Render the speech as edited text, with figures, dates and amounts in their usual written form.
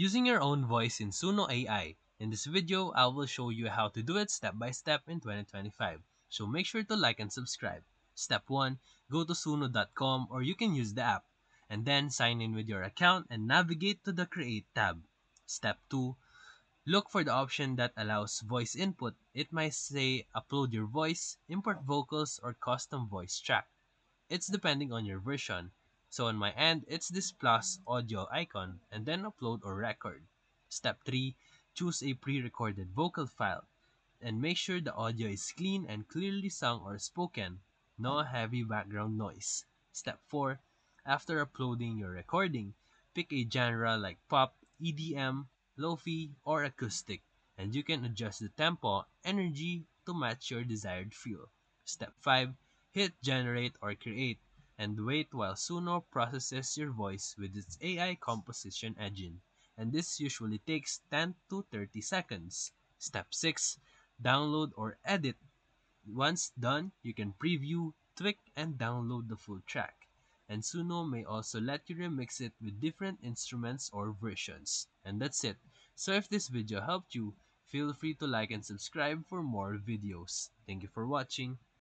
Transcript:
Using your own voice in Suno AI. In this video, I will show you how to do it step by step in 2025. So make sure to like and subscribe. Step 1. Go to suno.com or you can use the app. And then sign in with your account and navigate to the Create tab. Step 2. Look for the option that allows voice input. It might say upload your voice, import vocals, or custom voice track. It's depending on your version. So on my end, it's this plus audio icon and then upload or record. Step 3. Choose a pre-recorded vocal file and make sure the audio is clean and clearly sung or spoken. No heavy background noise. Step 4. After uploading your recording, pick a genre like pop, EDM, lo-fi, or acoustic, and you can adjust the tempo, energy to match your desired feel. Step 5. Hit generate or create and wait while Suno processes your voice with its AI composition engine. And this usually takes 10 to 30 seconds. Step 6. Download or edit. Once done, you can preview, tweak, and download the full track. And Suno may also let you remix it with different instruments or versions. And that's it. So if this video helped you, feel free to like and subscribe for more videos. Thank you for watching.